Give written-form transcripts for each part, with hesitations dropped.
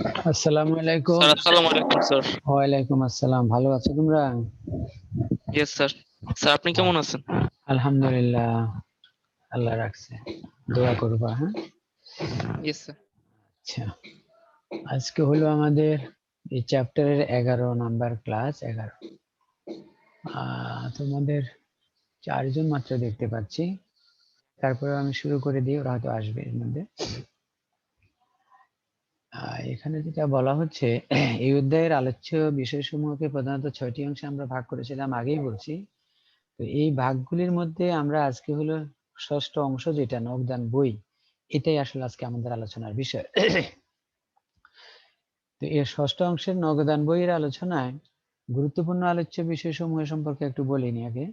আসসালামু আলাইকুম। স্যার আসসালামু আলাইকুম স্যার। ওয়ালাইকুম আসসালাম। ভালো আছো তোমরা? Yes sir. স্যার আপনি কেমন আছেন? আলহামদুলিল্লাহ, আল্লাহ রাখছে। দোয়া করবা, হ্যাঁ? Yes sir. আচ্ছা, আজকে হলো আমাদের এই চ্যাপ্টারের 11 নাম্বার ক্লাস 11। তোমাদের 4 জন মাত্র দেখতে পাচ্ছি। তারপরে আমি শুরু করে দিই, ওরা হয়তো আসবে এর মধ্যে। এখানে যেটা বলা হচ্ছে, এই অধ্যায়ের আলোচ্য বিষয়সমূহকে প্রধানত 6টি অংশে আমরা ভাগ করেছিলাম, আগেই বলছি। তো এই ভাগগুলির মধ্যে আমরা আজকে হলো ষষ্ঠ অংশ, যেটা নবদান বই, এটাই আসলে আজকে আমাদের আলোচনার বিষয়। তো এর ষষ্ঠ অংশের নবদান বইয়ের আলোচনায় গুরুত্বপূর্ণ আলোচ্য বিষয়সমূহ সম্পর্কে একটু বলিনি আগে।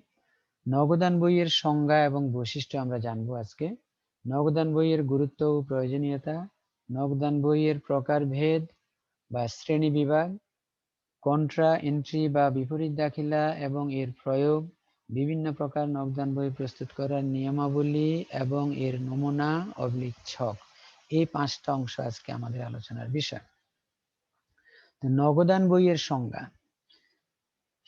নবদান বইয়ের সংজ্ঞা এবং বৈশিষ্ট্য আমরা জানবো আজকে। নবদান বইয়ের গুরুত্ব ও প্রয়োজনীয়তা, নবদান বইয়ের প্রকারভেদ বা শ্রেণী বিভাগ, কন্ট্রা এন্ট্রি বা বিপরীত দাখিলা এবং এর প্রয়োগ, বিভিন্ন প্রকার নবদান বই প্রস্তুত করার নিয়মাবলী এবং এর নমুনা ছক, এই 5টা অংশ আজকে আমাদের আলোচনার বিষয়। নগদান বইয়ের সংজ্ঞা: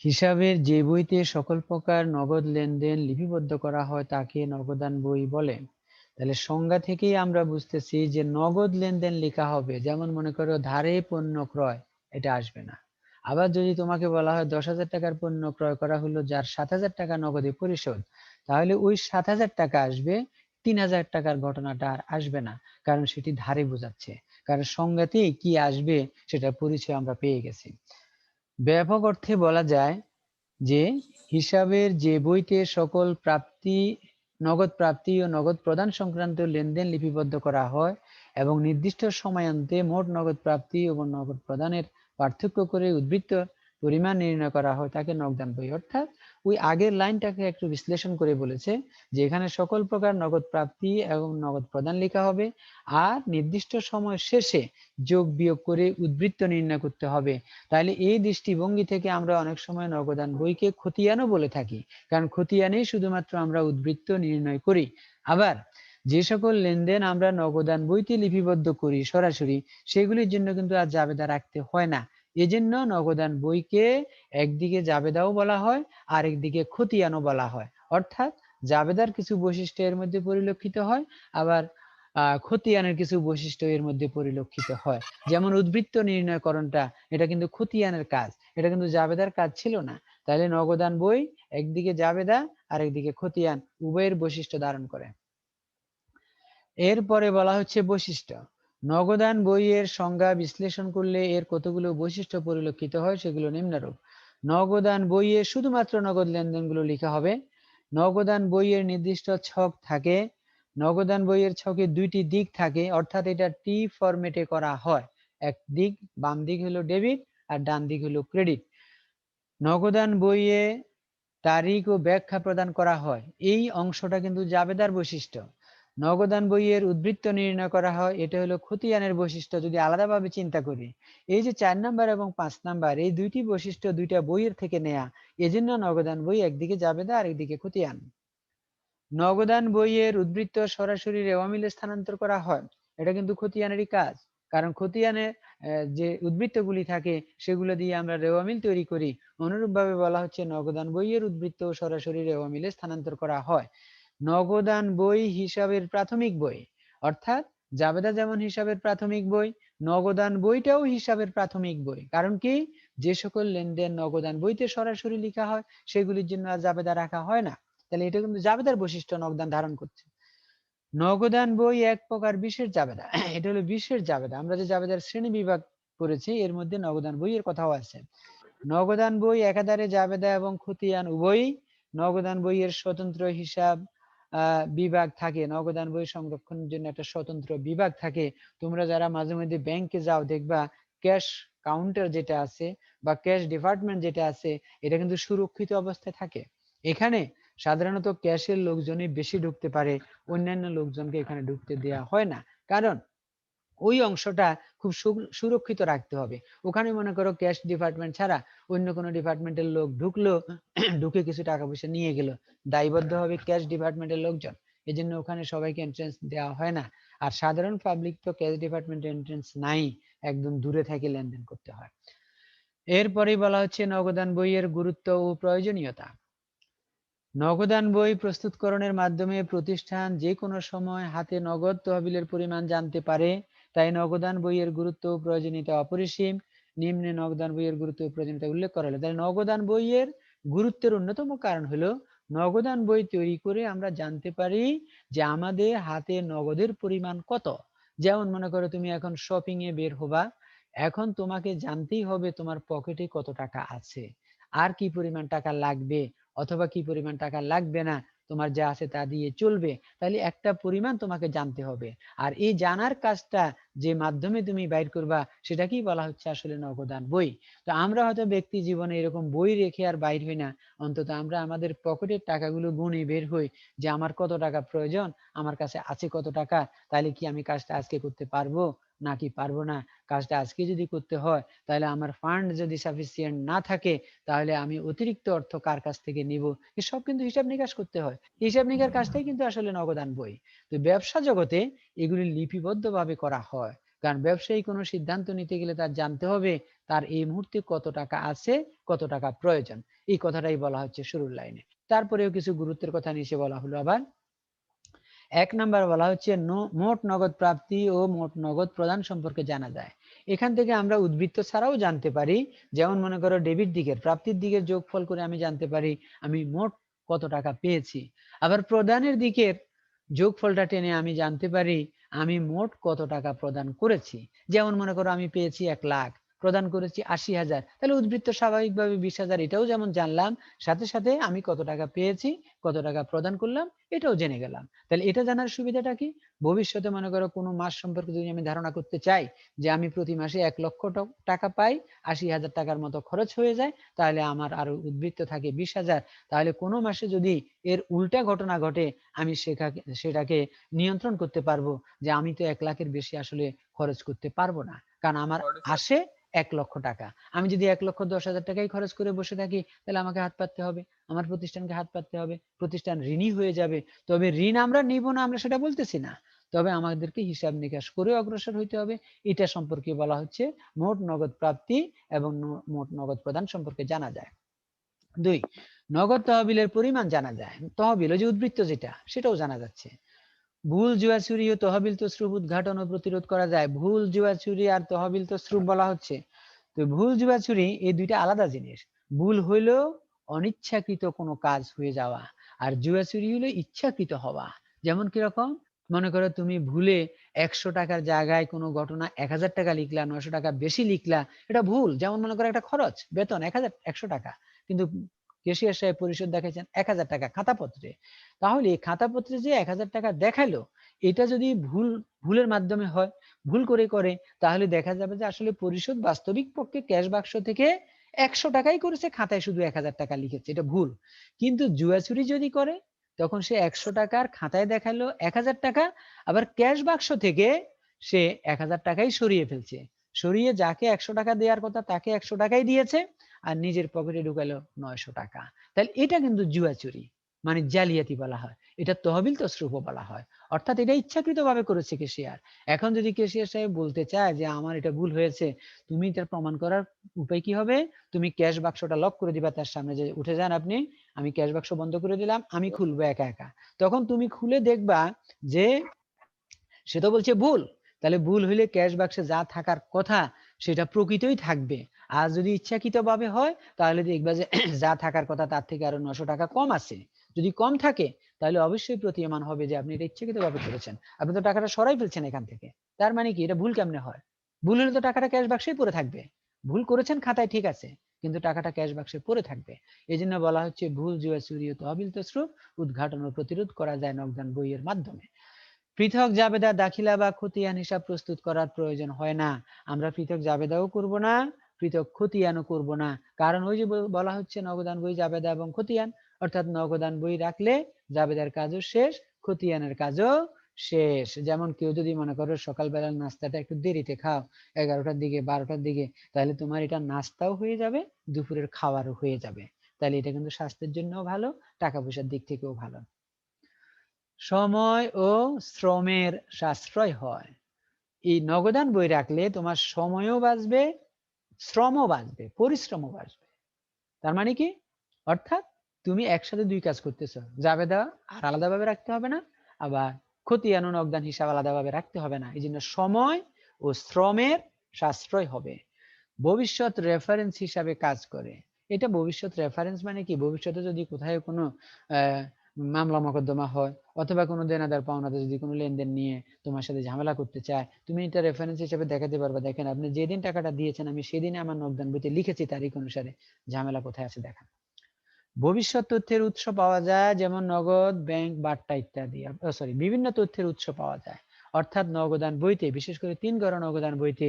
হিসাবের যে বইতে সকল প্রকার নগদ লেনদেন লিপিবদ্ধ করা হয় তাকে নগদান বই বলে। তাহলে সংজ্ঞা থেকেই আমরা বুঝতেছি যে নগদ লেনদেন লেখা হবে, যেমন মনে করো ধারে পণ্য ক্রয়, এটা আসবে না। আবার যদি তোমাকে বলা হয় 10,000 টাকার পণ্য ক্রয় করা হলো, যার 7,000 টাকা নগদে পরিশোধ, তাহলে ওই 7,000 টাকা আসবে, 3,000 টাকার ঘটনাটা আর আসবে না, কারণ সেটি ধারে বোঝাচ্ছে। কারণ সংজ্ঞাতেই কি আসবে সেটা পরিচয় আমরা পেয়ে গেছি। ব্যাপক অর্থে বলা যায় যে হিসাবের যে বইতে সকল প্রাপ্তি, নগদ প্রাপ্তি ও নগদ প্রদান সংক্রান্ত লেনদেন লিপিবদ্ধ করা হয় এবং নির্দিষ্ট সময়ান্তে মোট নগদ প্রাপ্তি এবং নগদ প্রদানের পার্থক্য করে উদ্বৃত্ত পরিমাণ নির্ণয় করা হয় তাকে নগদান বই। অর্থাৎ ওই আগের লাইনটাকে একটু বিশ্লেষণ করে বলেছে যে এখানে সকল প্রকার নগদ প্রাপ্তি এবং নগদ প্রদান লেখা হবে, আর নির্দিষ্ট সময় শেষে যোগ বিয়োগ করে উদ্বৃত্ত নির্ণয় করতে হবে। তাহলে এই দৃষ্টিভঙ্গি থেকে আমরা অনেক সময় নগদান বইকে খতিয়ানও বলে থাকি, কারণ খতিয়ানেই শুধুমাত্র আমরা উদ্বৃত্ত নির্ণয় করি। আবার যে সকল লেনদেন আমরা নগদান বইতে লিপিবদ্ধ করি সরাসরি, সেগুলির জন্য কিন্তু আর জাবেদা রাখতে হয় না। এজন্য নগদান বইকে একদিকে জাবেদাও বলা হয়, আর একদিকে খতিয়ানও বলা হয়। অর্থাৎ জাবেদার কিছু বৈশিষ্ট্য এর মধ্যে পরিলক্ষিত হয়, আবার খতিয়ানের কিছু বৈশিষ্ট্য এর মধ্যে পরিলক্ষিত হয়। যেমন উদ্বৃত্ত নির্ণয়করণটা, এটা কিন্তু খতিয়ানের কাজ, এটা কিন্তু জাবেদার কাজ ছিল না। তাহলে নগদান বই একদিকে জাবেদা আর একদিকে খতিয়ান, উভয়ের বৈশিষ্ট্য ধারণ করে। এরপরে বলা হচ্ছে বৈশিষ্ট্য। নগদান বইয়ের সংজ্ঞা বিশ্লেষণ করলে এর কতগুলো বৈশিষ্ট্য পরিলক্ষিত হয়, সেগুলো নিম্নরূপ। নগদান বইয়ে শুধুমাত্র নগদ লেনদেনগুলো লেখা হবে। নগদান বইয়ের নির্দিষ্ট ছক থাকে। নগদান বইয়ের ছকে 2টি দিক থাকে, অর্থাৎ এটা টি ফরম্যাটে করা হয়। এক দিক, বাম দিক হলো ডেবিট আর ডান দিক হলো ক্রেডিট। নগদান বইয়ে তারিখ ও ব্যাখ্যা প্রদান করা হয়, এই অংশটা কিন্তু জাবেদার বৈশিষ্ট্য। নগদান বইয়ের উদ্বৃত্ত নির্ণয় করা হয়, এটা হলো খতিয়ানের বৈশিষ্ট্য। যদি আলাদাভাবে চিন্তা করি, এই যে 4 নাম্বার এবং 5 নাম্বার, এই দুইটি বৈশিষ্ট্য দুইটা বইয়ের থেকে নেয়া, এজন্য নগদান বই একদিকে জাবেদা আর একদিকে খতিয়ান। নগদান বইয়ের উদ্বৃত্ত সরাসরি রেওয়া মিলে স্থানান্তর করা হয়, এটা কিন্তু খতিয়ানেরই কাজ। কারণ খতিয়ানে যে উদ্বৃত্তগুলি থাকে সেগুলো দিয়ে আমরা রেওয়া মিল তৈরি করি। অনুরূপভাবে বলা হচ্ছে নগদান বইয়ের উদ্বৃত্ত সরাসরি রেওয়া মিলে স্থানান্তর করা হয়। নগদান বই হিসাবের প্রাথমিক বই, অর্থাৎ জাবেদা যেমন হিসাবের প্রাথমিক বই, নগদান বইটাও হিসাবের প্রাথমিক বই। কারণ কি, যে সকল লেনদেন নগদান বইতে সরাসরি লেখা হয় সেগুলির জন্য আর জাবেদা রাখা হয় না। তাহলে এটা কিন্তু জাবেদার বৈশিষ্ট্য নগদান ধারণ করছে। নগদান বই এক প্রকার বিশেষ জাবেদা। এটা হলো বিশেষ জাবেদা। আমরা যে জাবেদার শ্রেণী বিভাগ করেছি এর মধ্যে নগদান বইয়ের কথাও আছে। নগদান বই একাধারে জাবেদা এবং খতিয়ান উভয়ই। নগদান বইয়ের স্বতন্ত্র হিসাব বিভাগ থাকে। নগদান বই সংরক্ষণের জন্য একটা স্বতন্ত্র বিভাগ থাকে। তোমরা যারা মাঝে মধ্যে ব্যাংকে যাও, দেখবা ক্যাশ কাউন্টার যেটা আছে বা ক্যাশ ডিপার্টমেন্ট যেটা আছে, এটা কিন্তু সুরক্ষিত অবস্থায় থাকে। এখানে সাধারণত ক্যাশের লোকজনই বেশি ঢুকতে পারে, অন্যান্য লোকজনকে এখানে ঢুকতে দেওয়া হয় না। কারণ ওই অংশটা খুব সুরক্ষিত রাখতে হবে। ওখানে মনে করো ক্যাশ ডিপার্টমেন্ট ছাড়া অন্য কোনো ডিপার্টমেন্টের লোক ঢুকলো, ঢুকে কিছু টাকা পয়সা নিয়ে গেল, দায়বদ্ধ হবে ক্যাশ ডিপার্টমেন্টের লোকজন। এই জন্য ওখানে সবাইকে এন্ট্রেন্স দেওয়া হয় না। আর সাধারণ পাবলিক তো ক্যাশ ডিপার্টমেন্টে এন্ট্রেন্স নাই, একদম দূরে থেকে লেনদেন করতে হয়। এরপরেই বলা হচ্ছে নগদান বইয়ের গুরুত্ব ও প্রয়োজনীয়তা। নগদান বই প্রস্তুতকরণের মাধ্যমে প্রতিষ্ঠান যে কোনো সময় হাতে নগদ তহবিলের পরিমাণ জানতে পারে, তাই নগদান বইয়ের গুরুত্ব ও প্রয়োজনীয়তা অপরিসীম। নিম্নে নগদান বইয়ের গুরুত্ব ও প্রয়োজনীয়তা উল্লেখ করা হলো। তাহলে নগদান বইয়ের গুরুত্বের অন্যতম কারণ হলো নগদান বই তৈরি করে আমরা জানতে পারি যে আমাদের হাতে নগদের পরিমাণ কত। যেমন মনে করো তুমি এখন শপিং এ বের হবা, এখন তোমাকে জানতেই হবে তোমার পকেটে কত টাকা আছে, আর কি পরিমাণ টাকা লাগবে, অথবা কি পরিমাণ টাকা লাগবে না, তোমার যা আছে তা দিয়ে চলবে। তাহলে একটা পরিমাণ তোমাকে জানতে হবে। আর এই জানার কাজটা যে মাধ্যমে তুমি বাইর করবা সেটাকেই বলা হচ্ছে আসলে নগদান বই। তো আমরা হয়তো ব্যক্তি জীবনে এরকম বই রেখে আর বাইর হই না, অন্তত আমরা আমাদের পকেটের টাকাগুলো গুনে বের হই যে আমার কত টাকা প্রয়োজন, আমার কাছে আছে কত টাকা, তাহলে কি আমি কাজটা আজকে করতে পারবো নাকি পারবো না। কাজটা আজকে যদি করতে হয় তাহলে আমার ফান্ড যদি সাফিসিয়েন্ট না থাকে তাহলে আমি অতিরিক্ত অর্থ কার কাছ থেকে নিব, এসব কিন্তু হিসাব নিকাশ করতে হয়। হিসাব নিকার কাজটাই কিন্তু আসলে নগদান বই। তো ব্যবসা জগতে এগুলি লিপিবদ্ধ ভাবে করা হয়, কারণ ব্যবসায়ী কোনো সিদ্ধান্ত নিতে গেলে তার জানতে হবে তার এই মুহূর্তে কত টাকা আছে, কত টাকা প্রয়োজন। এই কথাটাই বলা হচ্ছে শুরুর লাইনে। তারপরেও কিছু গুরুত্বের কথা নিচে বলা হলো আবার। 1 নাম্বার বলা হচ্ছে মোট নগদ প্রাপ্তি ও মোট নগদ প্রদান সম্পর্কে জানা যায়। এখান থেকে আমরা উদ্বৃত্ত ছাড়াও জানতে পারি, যেমন মনে করো ডেবিট দিকের প্রাপ্তির দিকের যোগফল করে আমি জানতে পারি আমি মোট কত টাকা পেয়েছি। আবার প্রদানের দিকের যোগফলটা টেনে আমি জানতে পারি আমি মোট কত টাকা প্রদান করেছি। যেমন মনে করো আমি পেয়েছি 1 লাখ, প্রদান করেছি 80,000, তাহলে উদ্বৃত্ত স্বাভাবিকভাবে 20,000, এটাও যেমন জানলাম, সাথে সাথে আমি কত টাকা পেয়েছি, কত টাকা প্রদান করলাম, এটাও জেনে গেলাম। তাহলে এটা জানার সুবিধাটা কি, ভবিষ্যতে মনে করো কোনো মাস সম্পর্কে যদি আমি ধারণা করতে চাই যে আমি প্রতি মাসে 1 লক্ষ টাকা পাই, 80,000 টাকার মতো খরচ হয়ে যায়, তাহলে আমার আরো উদ্বৃত্ত থাকে 20,000, তাহলে কোনো মাসে যদি এর উল্টা ঘটনা ঘটে আমি সেটাকে নিয়ন্ত্রণ করতে পারবো যে আমি তো 1 লাখের বেশি আসলে খরচ করতে পারবো না, কারণ আমার আসে 1 লক্ষ টাকা। আমি যদি 1,10,000 টাকাই খরচ করে বসে থাকি তাহলে আমাকে হাত পাততে হবে, আমার প্রতিষ্ঠানকে হাত পাততে হবে, প্রতিষ্ঠান ঋণী হয়ে যাবে। তবে ঋণ আমরা নিব না, আমরা সেটা বলতেছি না, তবে আমাদেরকে হিসাব নিকাশ করে অগ্রসর হইতে হবে। এটা সম্পর্কে বলা হচ্ছে মোট নগদ প্রাপ্তি এবং মোট নগদ প্রদান সম্পর্কে জানা যায়। 2, নগদ তহবিলের পরিমাণ জানা যায়। তহবিল ওই যে উদ্বৃত্ত যেটা, সেটাও জানা যাচ্ছে। ভুল জুয়া চুরি ও তহবিল তছরূপ উদ্ঘাটন ও প্রতিরোধ করা যায়। ভুল জুয়া চুরি আর তহবিল তছরূপ বলা হচ্ছে। তো ভুল জুয়া চুরি এই দুইটা আলাদা জিনিস। ভুল হইলো অনিচ্ছাকৃত কোনো কাজ হয়ে যাওয়া, আর জুয়া চুরি হলো ইচ্ছাকৃত হওয়া। যেমন কিরকম, মনে করো তুমি ভুলে 100 টাকার জায়গায় কোনো ঘটনা 1000 টাকা লিখলা, 900 টাকা বেশি লিখলা, এটা ভুল। যেমন মনে করো একটা খরচ বেতন 100 টাকা, কিন্তু ক্যাশিয়ার সাহেব পরিশোধ দেখাচ্ছেন 1000 টাকা খাতাপত্রে, তাহলে খাতাপত্রে যে 1000 টাকা দেখালো এটা যদি ভুলের মাধ্যমে হয়, ভুল করে তাহলে দেখা যাবে যে আসলে পরিশোধ বাস্তবিক পক্ষে ক্যাশ বাক্স থেকে 100 টাকাই করেছে, খাতায় শুধু 1000 টাকা লিখেছে, এটা ভুল। কিন্তু জুয়া চুরি যদি করে তখন সে 100 টাকার খাতায় দেখালো 1000 টাকা, আবার ক্যাশ বাক্স থেকে সে 1000 টাকাই সরিয়ে ফেলছে, সরিয়ে যাকে 100 টাকা দেওয়ার কথা তাকে 100 টাকাই দিয়েছে, আর নিজের পকেটে ঢুকালো 900 টাকা। তাহলে এটা কিন্তু জুয়া চুরি, মানে জালিয়াতি বলা হয়, এটা তহবিল তছরূপ বলা হয়। অর্থাৎ এটা ইচ্ছাকৃত ভাবে করেছে ক্যাশিয়ার। এখন যদি ক্যাশিয়ার সাহেব বলতে চায় যে আমার এটা ভুল হয়েছে, তুমি এটা প্রমাণ করার উপায় কি হবে, তুমি ক্যাশ বাক্সটা লক করে দিবা তার সামনে, যে উঠে যান আপনি, আমি ক্যাশ বাক্স বন্ধ করে দিলাম, আমি খুলবো একা একা। তখন তুমি খুলে দেখবা যে সে তো বলছে ভুল, তাহলে ভুল হইলে ক্যাশ বাক্সে যা থাকার কথা সেটা প্রকৃতই থাকবে। আর যদি ইচ্ছাকৃত ভাবে হয় তাহলে দেখবা যে যা থাকার কথা তার থেকে আরো 900 টাকা কম আছে। যদি কম থাকে তাহলে অবশ্যই প্রতীয়মান হবে যে আপনি এটা ইচ্ছাকৃত ভাবে করেছেন, আপনি তো টাকাটা সরাই ফেলছেন এখান থেকে। তার মানে কি, এটা ভুল কেমনে হয়, ভুল হলে তো টাকাটা ক্যাশ বাক্সেই পড়ে থাকবে। ভুল করেছেন খাতায় ঠিক আছে, কিন্তু টাকাটা ক্যাশ বাক্সে পড়ে থাকবে। এই জন্য বলা হচ্ছে ভুল জুয়া চুরি ও তহবিল তছরূপ উদ্ঘাটন ও প্রতিরোধ করা যায় নগদান বইয়ের মাধ্যমে। পৃথক জাবেদা দাখিলা বা খতিয়ান হিসাব প্রস্তুত করার প্রয়োজন হয় না। আমরা পৃথক জাবেদাও করব না, পৃথক খতিয়ানও করব না, কারণ ওই যে বলা হচ্ছে নগদান বই, জাবেদা এবং খতিয়ান, অর্থাৎ নগদান বই রাখলে জাবেদার কাজও শেষ, খতিয়ানের কাজও শেষ। যেমন কেউ যদি মনে করো সকালবেলার নাস্তাটা একটু দেরিতে খাও, 11টার দিকে 12টার দিকে, তাহলে তোমার এটা নাস্তাও হয়ে যাবে, দুপুরের খাবারও হয়ে যাবে। তাহলে এটা কিন্তু স্বাস্থ্যের জন্যও ভালো, টাকা পয়সার দিক থেকেও ভালো। সময় ও শ্রমের সাশ্রয় হয়। এই নগদান বই রাখলে তোমার সময়ও বাঁচবে, শ্রমও বাঁচবে, পরিশ্রমও বাঁচবে। তার মানে কি? অর্থাৎ তুমি একসাথে দুই কাজ করতেছো, জাবেদা আর আলাদাভাবে রাখতে হবে না, আবার খতিয়ান ও নগদান হিসাব আলাদাভাবে রাখতে হবে না। এই জন্য সময় ও শ্রমের সাশ্রয় হবে। ভবিষ্যৎ রেফারেন্স হিসাবে কাজ করে। এটা ভবিষ্যৎ রেফারেন্স মানে কি? ভবিষ্যতে যদি কোথায় কোনো মামলা মোকদ্দমা হয় অথবা কোনো দেনাদার পাওনাদার যদি কোনো লেনদেন নিয়ে তোমার সাথে ঝামেলা করতে চায়, তুমি এটা রেফারেন্স হিসেবে দেখাতে পারবা, দেখেন আপনি যেদিন টাকাটা দিয়েছেন আমি সেদিনে আমার নগদান বইতে লিখেছি তারিখ অনুসারে, ঝামেলা কোথায় আছে দেখা। ভবিষ্যৎ তথ্যের উৎস পাওয়া যায়, যেমন নগদ, ব্যাংক, বাট্টা ইত্যাদি। সরি, বিভিন্ন তথ্যের উৎস পাওয়া যায়। অর্থাৎ নগদান বইতে, বিশেষ করে 3 ঘর নগদান বইতে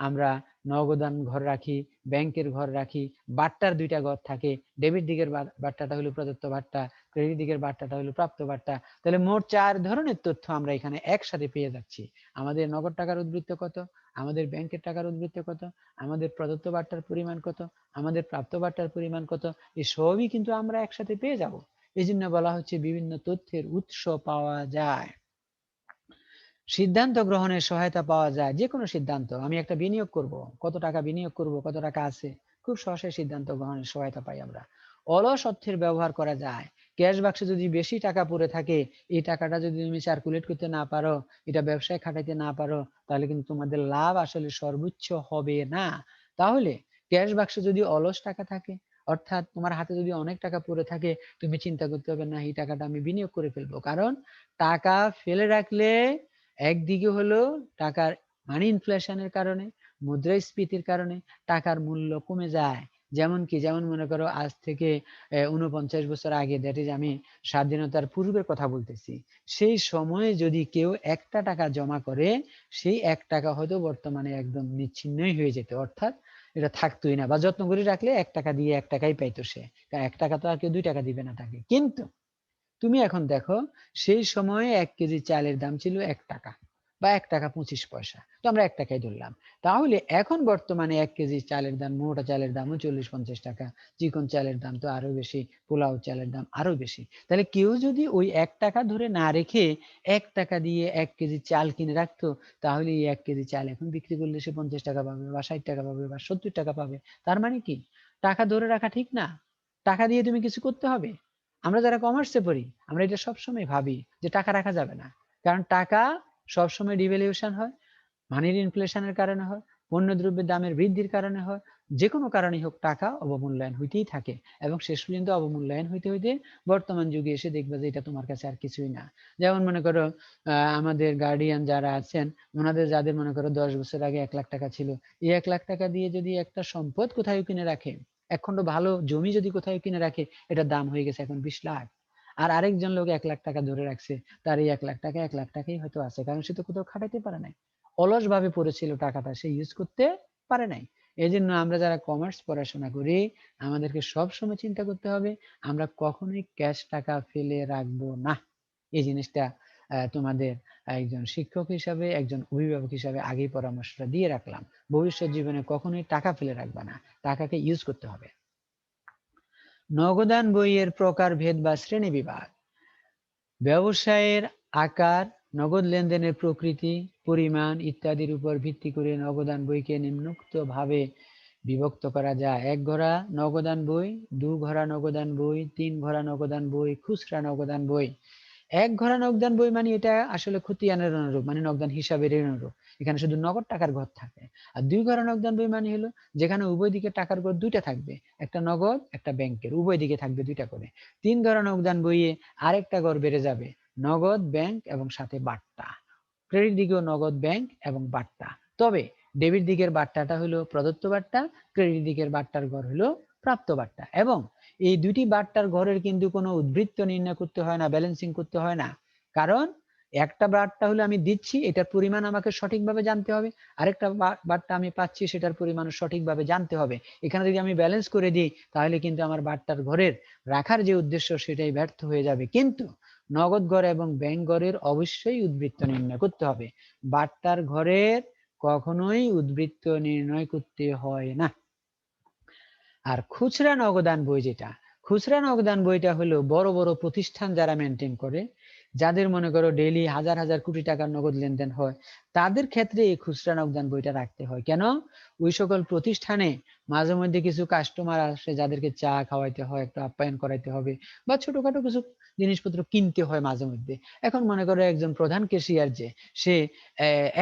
আমরা নগদান ঘর রাখি, ব্যাংকের ঘর রাখি, বাট্টার 2টা ঘর থাকে। ডেবিট দিকের বাট্টাটা হলো প্রদত্ত বাট্টা, ক্রেডিট দিকের বাট্টাটা হলো প্রাপ্ত বাট্টা। তাহলে মোট 4 ধরনের তথ্য আমরা এখানে একসাথে পেয়ে যাচ্ছি। আমাদের নগদ টাকার উদ্বৃত্ত কত, আমাদের ব্যাংকের টাকার উদ্বৃত্ত কত, আমাদের প্রদত্ত বাট্টার পরিমাণ কত, আমাদের প্রাপ্ত বাট্টার পরিমাণ কত, এই সবই কিন্তু আমরা একসাথে পেয়ে যাব। এই জন্য বলা হচ্ছে বিভিন্ন তথ্যের উৎস পাওয়া যায়। সিদ্ধান্ত গ্রহণের সহায়তা পাওয়া যায়। যে কোনো সিদ্ধান্ত, আমি একটা বিনিয়োগ করব, কত টাকা বিনিয়োগ করব, কত টাকা আছে, খুব সহজে সিদ্ধান্ত গ্রহণের সহায়তা পাই আমরা। অলস অর্থের ব্যবহার করা যায়। ক্যাশ বাক্সে যদি বেশি টাকা পড়ে থাকে, এই টাকাটা যদি তুমি সার্কুলেট করতে না পারো, এটা ব্যবসায় খাটাইতে না পারো, তাহলে কিন্তু তোমাদের লাভ আসলে সর্বোচ্চ হবে না। তাহলে ক্যাশ বাক্সে যদি অলস টাকা থাকে, অর্থাৎ তোমার হাতে যদি অনেক টাকা পড়ে থাকে, তুমি চিন্তা করতে হবে না এই টাকাটা আমি বিনিয়োগ করে ফেলবো। কারণ টাকা ফেলে রাখলে একদিকে হলো টাকার মানি ইনফ্লেশনের কারণে, মুদ্রাস্ফীতির কারণে টাকার মূল্য কমে যায়। যেমন মনে করো আজ থেকে 49 বছর আগে, দ্যাট ইজ আমি স্বাধীনতার পূর্বের কথা বলতেছি, সেই সময়ে যদি কেউ একটা টাকা জমা করে, সেই 1 টাকা হয়তো বর্তমানে একদম নিচ্ছিন্নই হয়ে যেত, অর্থাৎ এটা থাকতোই না, বা যত্ন করে রাখলে 1 টাকা দিয়ে 1 টাকাই পাইতো সে। 1 টাকা তো আর কেউ 2 টাকা দিবে না তাকে। কিন্তু তুমি এখন দেখো, সেই সময়ে 1 কেজি চালের দাম ছিল 1 টাকা বা 1 টাকা 25 পয়সা। তো আমরা 1 টাকাই ধরলাম। তাহলে এখন বর্তমানে 1 কেজি চালের দাম, মোটা চালের দামও 40-50 টাকা। চিকন চালের দাম তো আরো বেশি, পোলাও চালের দাম আরো বেশি। তাহলে কেউ যদি ওই 1 টাকা ধরে না রেখে 1 টাকা দিয়ে 1 কেজি চাল কিনে রাখতো, তাহলে এই 1 কেজি চাল এখন বিক্রি করলে সে 50 টাকা পাবে বা 60 টাকা পাবে বা 70 টাকা পাবে। তার মানে কি? টাকা ধরে রাখা ঠিক না। টাকা দিয়ে তুমি কিছু করতে হবে। আমরা যারা কমার্সে পড়ি, আমরা এটা সবসময় ভাবি যে টাকা রাখা যাবে না। কারণ টাকা সবসময় ডিভ্যালুয়েশন হয়, মানির ইনফ্লেশনের কারণে হয়, পণ্যদ্রব্যের দামের বৃদ্ধির কারণে হয়। যেকোনো কারণেই হোক টাকা অবমূল্যায়ন হইতেই থাকে, এবং শেষ পর্যন্ত অবমূল্যায়ন হইতে হইতে বর্তমান যুগে এসে দেখবে যে এটা তোমার কাছে আর কিছুই না। যেমন মনে করো আমাদের গার্ডিয়ান যারা আছেন, ওনাদের যাদের মনে করো 10 বছর আগে 1 লাখ টাকা ছিল, এই 1 লাখ টাকা দিয়ে যদি একটা সম্পদ কোথায় কিনে রাখে, একখণ্ড ভালো জমি যদি কোথায় কিনে রাখে, এটার দাম হয়ে গেছে এখন 20 লাখ। আর আরেকজন লোক 1 লাখ টাকা ধরে রাখছে, তার এই 1 লাখ টাকা 1 লাখ টাকাই হয়তো আছে, কারণ সে তো কোথাও খাটাইতে পারে নাই, অলস ভাবে পড়েছিল টাকাটা, সে ইউজ করতে পারে নাই। এই জন্য আমরা যারা কমার্স পড়াশোনা করি, আমাদেরকে সব সময় চিন্তা করতে হবে আমরা কখনোই ক্যাশ টাকা ফেলে রাখবো না। এই জিনিসটা তোমাদের একজন শিক্ষক হিসাবে, একজন অভিভাবক হিসাবে আগেই পরামর্শটা দিয়ে রাখলাম। ভবিষ্যৎ জীবনে কখনোই টাকা ফেলে রাখবা না, টাকাকে ইউজ করতে হবে। নগদান বইয়ের প্রকারভেদ বা শ্রেণীবিভাগ। ব্যবসায়ের আকার, নগদ লেনদেনের প্রকৃতি, পরিমাণ ইত্যাদির উপর ভিত্তি করে নগদান বইকে নিম্নোক্ত ভাবে বিভক্ত করা যায়: 1 ঘরা নগদান বই, 2 ঘরা নগদান বই, 3 ঘরা নগদান বই, খুচরা নগদান বই। 1 ঘরা নগদান বই মানে এটা আসলে খতিয়ানের অনুরূপ, মানে নগদান হিসাবের অনুরূপ, এখানে শুধু নগদ টাকার ঘর থাকে। আর 2 ঘরা নগদান বই মানে হলো যেখানে উভয় দিকে টাকার ঘর 2টা থাকবে, একটা নগদ একটা ব্যাংকের, উভয় দিকে থাকবে 2টা করে। 3 ঘরা নগদান বইয়ে আরেকটা ঘর বেড়ে যাবে, নগদ, ব্যাংক এবং সাথে বাট্টা। ক্রেডিট দিকেও নগদ, ব্যাংক এবং বাট্টা। তবে ডেবিট দিকের বাট্টাটা হলো প্রদত্ত বাট্টা, ক্রেডিট দিকের বাট্টার ঘর হলো প্রাপ্ত বাট্টা। এবং এই দুটি বাট্টার ঘরের কিন্তু কোনো উদ্বৃত্ত নির্ণয় করতে হয় না, ব্যালেন্সিং করতে হয় না। কারণ একটা বাট্টা হলো আমি দিচ্ছি, এটার পরিমাণ আমাকে সঠিকভাবে জানতে হবে, আরেকটা বাট্টা আমি পাচ্ছি, সেটার পরিমাণ সঠিকভাবে জানতে হবে। এখানে যদি আমি ব্যালেন্স করে দিই, তাহলে কিন্তু আমার বাট্টার ঘরের রাখার যে উদ্দেশ্য সেটাই ব্যর্থ হয়ে যাবে। কিন্তু নগদ ঘর এবং ব্যাংক ঘরের অবশ্যই উদ্বৃত্ত নির্ণয় করতে হবে। বাট্টার ঘরের কখনোই উদ্বৃত্ত নির্ণয় করতে হয় না। আর খুচরা নগদান বই যেটা, খুচরা নগদান বইটা হলো বড় বড় প্রতিষ্ঠান যারা মেনটেন করে, যাদের মনে করো ডেইলি হাজার হাজার কোটি টাকার নগদ লেনদেন হয়, তাদের ক্ষেত্রে এই খুচরা নগদান বইটা রাখতে হয়। কেন? ওই সকল প্রতিষ্ঠানে মাঝে মধ্যে কিছু কাস্টমার আসে যাদেরকে চা খাওয়াইতে হয়, একটু আপ্যায়ন করাইতে হবে, বা ছোটখাটো কিছু জিনিসপত্র কিনতে হয় মাঝে মধ্যে। এখন মনে করো একজন প্রধান ক্যাশিয়ার যে সে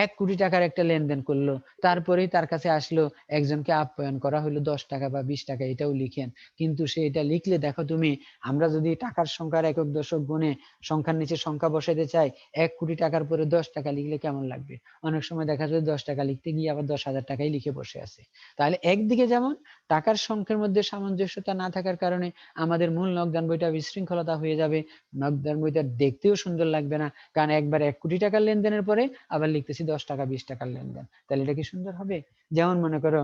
1 কোটি টাকার একটা লেনদেন করলো, তারপরেই তার কাছে আসলো একজনকে আপ্যায়ন করা হলো 10 টাকা বা 20 টাকা, এটাও লিখেন। কিন্তু সে এটা লিখলে দেখো তুমি, আমরা যদি টাকার সংখ্যার একক দশক গুণে সংখ্যার নিচে সংখ্যা বসাইতে চাই, 1 কোটি টাকার পরে 10 টাকা লিখলে কেমন লাগবে? অনেক সময় দেখা যায় 10 টাকা লিখতে গিয়ে আবার 10,000 টাকাই লিখে বসে আছে। তাহলে একদিকে যেমন টাকার সংখ্যার মধ্যে সামঞ্জস্যতা না থাকার কারণে আমাদের মূল নগদান বইটা বিশৃঙ্খলতা হয়ে যাবে, নগদান বইটা দেখতেও সুন্দর লাগবে না। কারণ একবার 1 কোটি টাকার লেনদেনের পরে আবার লিখতেছি 10 টাকা 20 টাকার লেনদেন, তাহলে এটা কি সুন্দর হবে? যেমন মনে করো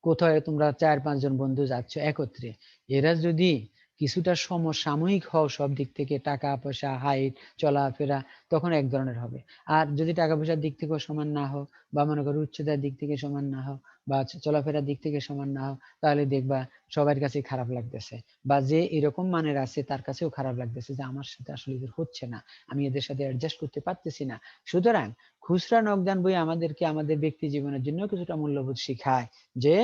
কোথায় তোমরা 4-5 জন বন্ধু যাচ্ছ একত্রে, এরা যদি কিছুটা সমসাময়িক হও সব দিক থেকে, টাকা পয়সা, হাইট, চলাফেরা, তখন এক ধরনের হবে। আর যদি টাকা পয়সার দিক থেকেও সমান না হও, বা মনে করো উচ্চতার দিক থেকে সমান না হও, বা চলাফেরার দিক থেকে সমান না হও, তাহলে দেখবা সবার কাছে খারাপ লাগতেছে, বা যে এরকম মানের আছে তার কাছেও খারাপ লাগতেছে যে আমার সাথে আসলে এদের হচ্ছে না, আমি এদের সাথে অ্যাডজাস্ট করতে পারতেছি না। সুতরাং খুচরা নগদান বই আমাদেরকে আমাদের ব্যক্তি জীবনের জন্য কিছুটা মূল্যবোধ শিখায়, যে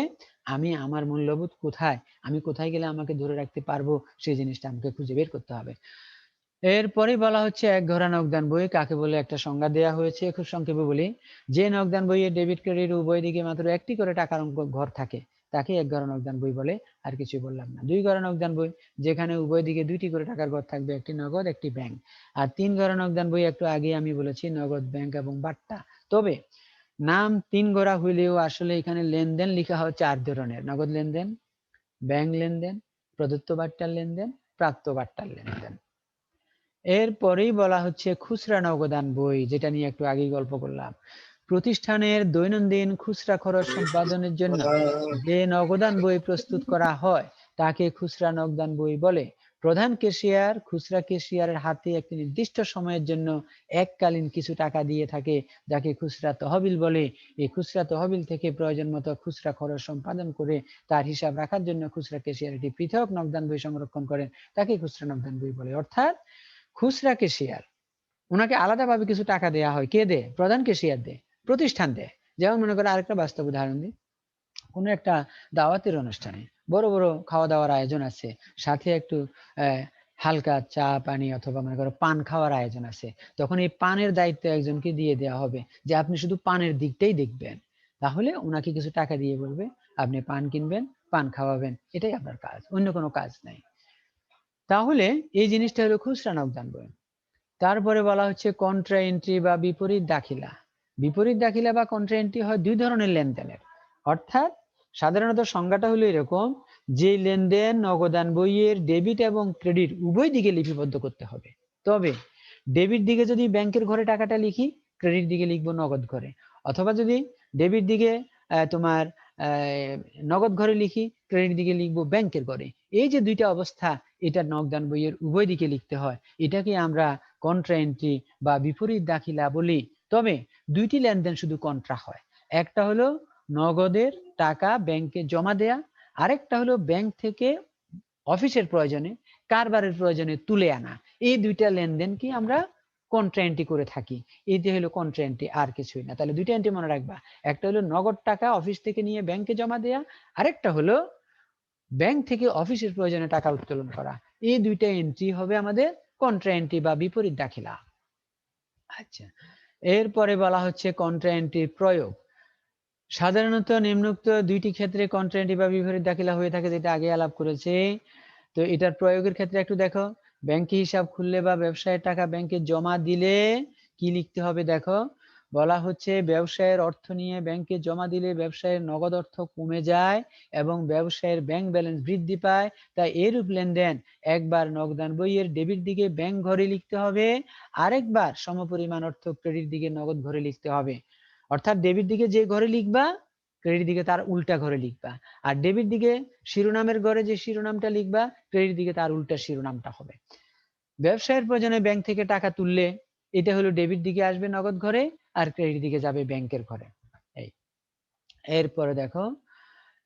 আমি আমার মূল্যবোধ কোথায়, আমি কোথায় গেলে আমাকে ধরে রাখতে পারবো, সেই জিনিসটা আমাকে খুঁজে বের করতে হবে। এরপরেই বলা হচ্ছে একঘরা নগদান বই কাকে বলে একটা সংজ্ঞা দেওয়া হয়েছে, খুব সংক্ষেপে বলি। যে নগদান বইয়ে ডেবিট ক্রেডিট উভয় দিকে মাত্র একটি করে টাকার অঙ্ক ঘর থাকে, তাকে একঘরা নগদান বই বলে। আর কিছু বললাম না। 2 ঘরা নগদান বই, যেখানে উভয় দিকে 2টি করে টাকার ঘর থাকবে, একটি নগদ একটি ব্যাংক। আর 3 ঘরা নগদান বই একটু আগে আমি বলেছি, নগদ, ব্যাংক এবং বাট্টা। তবে নাম 3 ঘরা হইলেও আসলে এখানে লেনদেন লেখা হয় 4 ধরনের: নগদ লেনদেন, ব্যাংক লেনদেন, প্রদত্ত বাট্টার লেনদেন, প্রাপ্ত বাট্টার লেনদেন। এরপরেই বলা হচ্ছে খুচরা নগদান বই, যেটা নিয়ে একটু আগেই গল্প করলাম। প্রতিষ্ঠানের দৈনন্দিন খুচরা খরচ সম্পাদনের জন্য যে নগদান বই প্রস্তুত করা হয় তাকে খুচরা নগদান বই বলে। প্রধান ক্যাশিয়ার খুচরা ক্যাশিয়ারের হাতে একটি নির্দিষ্ট সময়ের জন্য এককালীন কিছু টাকা দিয়ে থাকে, যাকে খুচরা তহবিল বলে। এই খুচরা তহবিল থেকে প্রয়োজন মতো খুচরা খরচ সম্পাদন করে তার হিসাব রাখার জন্য খুচরা ক্যাশিয়ার একটি পৃথক নগদান বই সংরক্ষণ করেন, তাকে খুচরা নগদান বই বলে। অর্থাৎ খুচরা ক্যাশিয়ার, ওনাকে আলাদাভাবে কিছু টাকা দেয়া হয়। কে দেয়? প্রধান ক্যাশিয়ার দেয়, প্রতিষ্ঠান দেয়। যেমন মনে করো আরেকটা বাস্তব উদাহরণ দিই, কোনো একটা দাওয়াতের অনুষ্ঠানে বড় বড় খাওয়া দাওয়ার আয়োজন আছে, সাথে একটু হালকা চা পানি অথবা মনে করো পান খাওয়ার আয়োজন আছে, তখন এই পানের দায়িত্ব একজনকে দিয়ে দেওয়া হবে, যে আপনি শুধু পানের দিকটাই দেখবেন। তাহলে ওনাকে কিছু টাকা দিয়ে বলবে আপনি পান কিনবেন, পান খাওয়াবেন, এটাই আপনার কাজ, অন্য কোনো কাজ নাই। তাহলে এই জিনিসটা হলো খুচরা নগদান বই। তারপরে বলা হচ্ছে কন্ট্রা এন্ট্রি বা বিপরীত দাখিলা। বিপরীত দাখিলা বা কন্ট্রা এন্ট্রি হয় 2 ধরনের লেনদেনের। অর্থাৎ সাধারণত সংজ্ঞাটা হলো এরকম, যে লেনদেন নগদান বইয়ের ডেবিট এবং ক্রেডিট উভয় দিকে লিপিবদ্ধ করতে হবে। তবে ডেবিট দিকে যদি ব্যাংকের ঘরে টাকাটা লিখি, ক্রেডিট দিকে লিখবো নগদ ঘরে। অথবা যদি ডেবিট দিকে তোমার নগদ ঘরে লিখি, ক্রেডিট দিকে লিখবো ব্যাংকের ঘরে। এই যে 2টা অবস্থা, এটা নগদান বইয়ের উভয় দিকে লিখতে হয়, এটাকে আমরা কন্ট্রা এন্ট্রি বা বিপরীত দাখিলা বলি। তবে 2টি লেনদেন শুধু কন্ট্রা হয়। একটা হলো নগদের টাকা ব্যাংকে জমা দেয়া, আরেকটা হলো ব্যাংক থেকে অফিসের প্রয়োজনে, কারবারের প্রয়োজনে তুলে আনা। এই 2টা লেনদেনকে আমরা কন্ট্রা এন্ট্রি করে থাকি। এইটা হলো কন্ট্রা এন্ট্রি, আর কিছুই না। তাহলে 2টা এন্ট্রি মনে রাখবা, একটা হলো নগদ টাকা অফিস থেকে নিয়ে ব্যাংকে জমা দেয়া, আরেকটা হলো ব্যাংক থেকে অফিসের প্রয়োজনে টাকা উত্তোলন করা। এই 2টা এন্ট্রি হবে আমাদের কন্ট্রা এন্ট্রি বা বিপরীত দাখিলা। আচ্ছা, এরপরে বলা হচ্ছে কন্ট্রা এন্ট্রির প্রয়োগ। সাধারণত নিম্নোক্ত 2টি ক্ষেত্রে কন্ট্রা এন্ট্রি বা বিপরীত দাখিলা হয়ে থাকে, যেটা আগে আলাপ করেছে। তো এটার প্রয়োগের ক্ষেত্রে একটু দেখো, ব্যাংকে হিসাব খুললে বা ব্যবসায়ের টাকা ব্যাংকে জমা দিলে কি লিখতে হবে দেখো। বলা হচ্ছে ব্যবসায়ের অর্থ নিয়ে ব্যাংকে জমা দিলে ব্যবসায়ের নগদ অর্থ কমে যায় এবং ব্যবসায়ের ব্যাংক ব্যালেন্স বৃদ্ধি পায়, তাই এরূপ লেনদেন একবার নগদান বইয়ের ডেবিট দিকে ব্যাংক ঘরে লিখতে হবে, আরেকবার সমপরিমাণ অর্থ ক্রেডিট দিকে নগদ ঘরে লিখতে হবে। অর্থাৎ ডেবিট দিকে যে ঘরে লিখবা, ক্রেডিট দিকে তার উল্টা ঘরে লিখবা। আর ডেবিট দিকে শিরোনামের ঘরে যে শিরোনামটা লিখবা, ক্রেডিট দিকে তার উল্টা শিরোনামটা হবে। ব্যবসায়ের প্রয়োজনে ব্যাংক থেকে টাকা তুললে এটা হলো ডেবিট দিকে আসবে নগদ ঘরে, আর ক্রেডিট দিকে যাবে ব্যাংকের ঘরে। এই এরপরে দেখো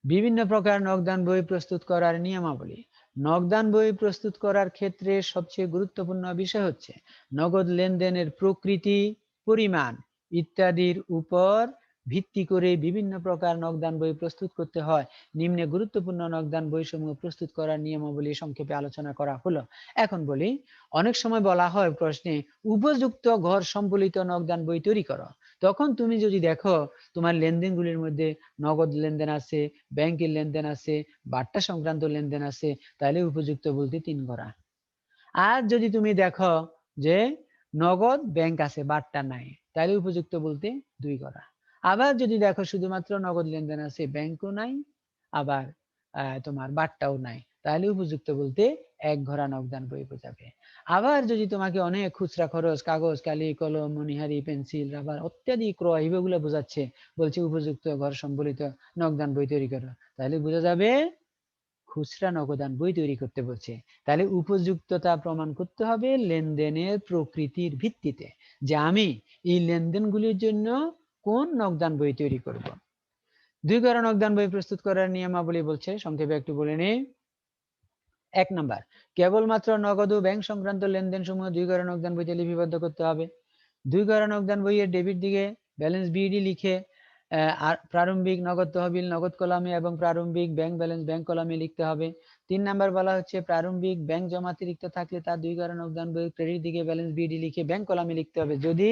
বিভিন্ন প্রকার নগদান বই প্রস্তুত করার নিয়মাবলী। নগদান বই প্রস্তুত করার ক্ষেত্রে সবচেয়ে গুরুত্বপূর্ণ বিষয় হচ্ছে নগদ লেনদেনের প্রকৃতি, পরিমাণ ইত্যাদির উপর ভিত্তি করে বিভিন্ন প্রকার নগদান বই প্রস্তুত করতে হয়। নিম্নে গুরুত্বপূর্ণ নগদান বইসমূহ প্রস্তুত করার নিয়মাবলী সংক্ষেপে আলোচনা করা হলো। এখন বলি, অনেক সময় বলা হয় প্রশ্নে উপযুক্ত ঘর সম্বলিত নগদান বই তৈরি করো। তখন তুমি যদি দেখো তোমার লেনদেনগুলির মধ্যে নগদ লেনদেন আছে, ব্যাংকের লেনদেন আছে, বাট্টা সংক্রান্ত লেনদেন আছে, তাহলে উপযুক্ত বলতে 3 ঘোড়া। আর যদি তুমি দেখো যে নগদ ব্যাংক আছে বাট্টা নাই, তাহলে উপযুক্ত বলতে 2 ঘোড়া। আবার যদি দেখো শুধুমাত্র নগদ লেনদেন আছে, ব্যাংকও নাই, আবার তোমার বাট্টাও নাই, তাহলে উপযুক্ত বলতে 1 ঘোড়া নগদান বই বোঝাবে। আবার যদি তোমাকে অনেক খুচরা খরচ, কাগজ, কালি, কলম, মণিহারি, পেন্সিল, রাবার ইত্যাদি ক্রয় এগুলো বোঝাচ্ছে, বলছে উপযুক্ত ঘর সম্বলিত নগদান বই তৈরি করো, তাহলে বোঝা যাবে খুচরা নগদান বই তৈরি করতে বলছে। তাহলে উপযুক্ততা প্রমাণ করতে হবে লেনদেনের প্রকৃতির ভিত্তিতে, যে আমি এই লেনদেনগুলির জন্য কোন নগদান বই তৈরি করব। 2 ঘোড়া নগদান বই প্রস্তুত করার নিয়মাবলী বলছে, সংক্ষেপে একটু বলে নিই। 1 নাম্বার, কেবলমাত্র নগদ ও ব্যাংক সংক্রান্ত লেনদেন সমূহ 2 ঘোড়া নগদান বইতে লিপিবদ্ধ করতে হবে। 2 ঘোড়া নগদান বইয়ের ডেবিট দিকে ব্যালেন্স বিডি লিখে আর প্রারম্ভিক নগদ তহবিল নগদ কলামে এবং প্রারম্ভিক ব্যাংক ব্যালেন্স ব্যাংক কলামে লিখতে হবে। 3 নাম্বার বলা হচ্ছে প্রারম্ভিক ব্যাংক জমাতিরিক্ত থাকলে তার 2 ঘোড়া নগদান বই ক্রেডিট দিকে ব্যালেন্স বিডি লিখে ব্যাংক কলামে লিখতে হবে। যদি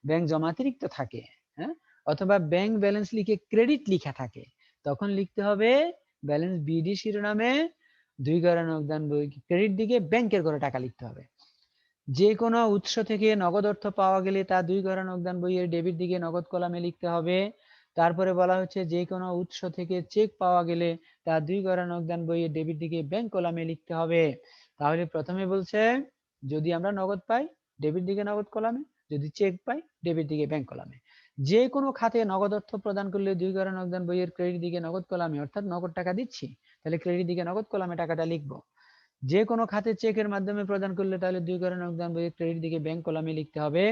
ব্যাংক জমাতিরিক্ত থাকে, হ্যাঁ, অথবা ব্যাংক ব্যালেন্স লিখে ক্রেডিট লিখা থাকে, তখন লিখতে হবে ব্যালেন্স বিডি শিরোনামে 2 ঘোড়া নগদান বই ক্রেডিট দিকে ব্যাংকের ঘরে টাকা লিখতে হবে। যে কোনো উৎস থেকে নগদ অর্থ পাওয়া গেলে তা 2 ঘোড়া নগদান বইয়ের ডেবিট দিকে নগদ কলামে লিখতে হবে। তারপরে বলা হচ্ছে যে কোনো উৎস থেকে চেক পাওয়া গেলে তা 2 ঘোড়া নগদান বইয়ের ডেবিট দিকে ব্যাংক কলামে লিখতে হবে। তাহলে প্রথমে বলছে যদি আমরা নগদ পাই ডেবিট দিকে নগদ কলামে, যদি চেক পাই ডেবিট দিকে ব্যাংক কলামে। যে কোনো খাতে নগদ অর্থ প্রদান করলে 2 ঘোড়া নগদান বইয়ের ক্রেডিট দিকে নগদ কলামে, অর্থাৎ নগদ টাকা দিচ্ছি তাহলে ক্রেডিট দিকে নগদ কলামে টাকাটা লিখবো। যে কোনো খাতে চেকের মাধ্যমে প্রদান করলে তাহলে 2 ঘোড়া নগদান বইয়ের ক্রেডিট দিকে ব্যাংক কলামে লিখতে হবে।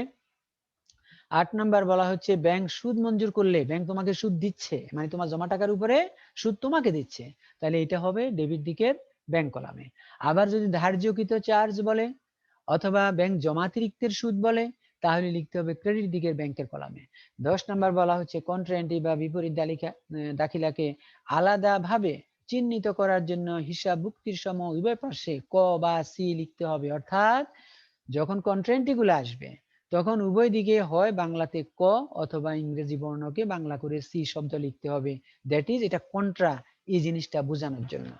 8 নাম্বার বলা হচ্ছে ব্যাংক সুদ মঞ্জুর করলে, ব্যাংক তোমাকে সুদ দিচ্ছে মানে তোমার জমা টাকার উপরে সুদ তোমাকে দিচ্ছে, তাহলে এটা হবে ডেবিট দিকের ব্যাংক কলামে। আবার যদি ধার্যকৃত চার্জ বলে অথবা ব্যাংক জমাতিরিক্তের সুদ বলে, তাহলে লিখতে হবে ক্রেডিট দিকের ব্যাংকের কলামে। 10 নাম্বার বলা হচ্ছে কন্ট্রাএন্ট্রি বা বিপরীত দাখিলাকে আলাদাভাবে চিহ্নিত করার জন্য হিসাব ভুক্তির সময় উভয় পাশে ক বা সি লিখতে হবে। অর্থাৎ যখন কন্ট্রাএন্ট্রি গুলো আসবে তখন উভয় দিকে হয় বাংলাতে ক অথবা ইংরেজি বর্ণকে বাংলা করে সি শব্দ লিখতে হবে। দ্যাট ইজ এটা কন্ট্রা, এই জিনিসটা বোঝানোর জন্য।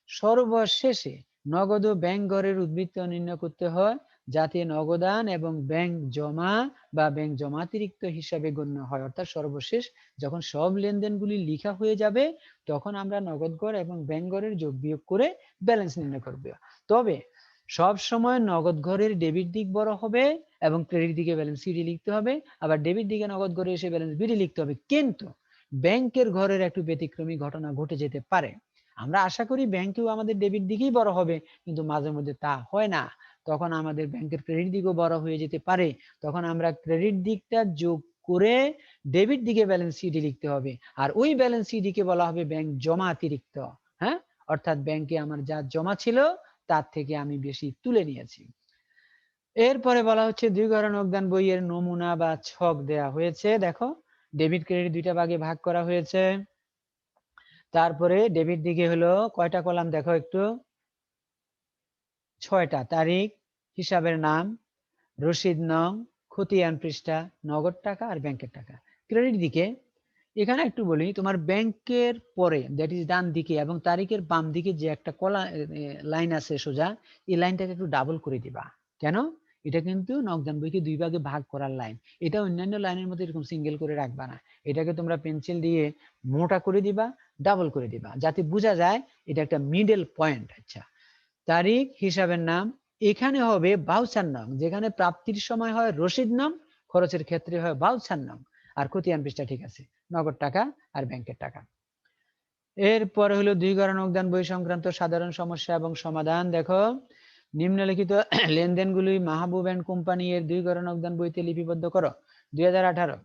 সর্বশেষে নগদ ও ব্যাংক ঘরের উদ্বৃত্ত নির্ণয় করতে হয় যাতে নগদান এবং ব্যাংক জমা বা ব্যাংক জমাতিরিক্ত হিসাবে গণ্য হয়। অর্থাৎ সর্বশেষ যখন সব লেনদেনগুলি লিখা হয়ে যাবে তখন আমরা নগদ ঘর এবং ব্যাংক ঘরের যোগ বিয়োগ করে ব্যালেন্স নির্ণয় করব। তবে সব সময় নগদ ঘরের ডেবিট দিক বড় হবে এবং ক্রেডিট দিকে ব্যালেন্স সিডি লিখতে হবে, আবার ডেবিট দিকে নগদ ঘরে এসে ব্যালেন্স বিডি লিখতে হবে। কিন্তু ব্যাংকের ঘরের একটু ব্যতিক্রমী ঘটনা ঘটে যেতে পারে। আমরা আশা করি ব্যাংকেও আমাদের ডেবিট দিকেই বড় হবে, কিন্তু মাঝে মধ্যে তা হয় না। তখন আমাদের ব্যাংকের ক্রেডিট দিকও বড় হয়ে যেতে পারে। তখন আমরা ক্রেডিট দিকটা যোগ করে ডেবিট দিকে ব্যালেন্স সিডি লিখতে হবে, আর ওই ব্যালেন্স সিডি কে বলা হবে ব্যাংক জমা অতিরিক্ত। হ্যাঁ, অর্থাৎ ব্যাংকে আমার যা জমা ছিল তার থেকে আমি বেশি তুলে নিয়েছি। এরপরে বলা হচ্ছে 2 ঘোড়া নগদান বইয়ের নমুনা বা ছক দেয়া হয়েছে। দেখো ডেবিট ক্রেডিট দুইটা ভাগে ভাগ করা হয়েছে। তারপরে ডেবিট দিকে হলো কয়টা কলাম দেখো একটু, 6টা। তারিখ, হিসাবের নাম, রসিদ নং, খতিয়ান পৃষ্ঠা, নগদ টাকা আর ব্যাংকের টাকা। ক্রেডিট দিকে এখানে একটু বলি, তোমার ব্যাংকের পরে দ্যাট ইজ ডান দিকে এবং তারিখের বাম দিকে যে একটা কলা লাইন আছে সোজা, এই লাইনটাকে একটু ডাবল করে দিবা। কেন? এটা কিন্তু নগদান বইকে 2 ভাগে ভাগ করার লাইন। এটা অন্যান্য লাইনের মধ্যে এরকম সিঙ্গেল করে রাখবা না, এটাকে তোমরা পেন্সিল দিয়ে মোটা করে দিবা, ডাবল করে দিবা, যাতে বোঝা যায় এটা একটা মিডল পয়েন্ট। আচ্ছা, তারিখ, হিসাবের নাম, এখানে হবে বাউচার নাম, যেখানে প্রাপ্তির সময় হয় রসিদ নাম, খরচের ক্ষেত্রে হয় বাউচার নাম, আর খতিয়ান পৃষ্ঠা ঠিক আছে, নগদ টাকা আর ব্যাংকের টাকা। এরপরে হলো 2 ঘোড়া নগদান বই সংক্রান্ত সাধারণ সমস্যা এবং সমাধান। দেখো নিম্নলিখিত লেনদেনগুলি মাহবুব এন্ড কোম্পানি এর 2 ঘোড়া নগদান বইতে লিপিবদ্ধ করো। 2018